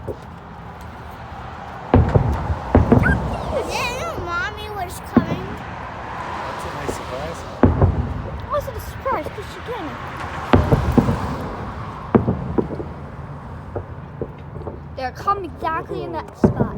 I didn't know Mommy was coming. That's a nice surprise. It wasn't a surprise because she came. They're come exactly in that spot.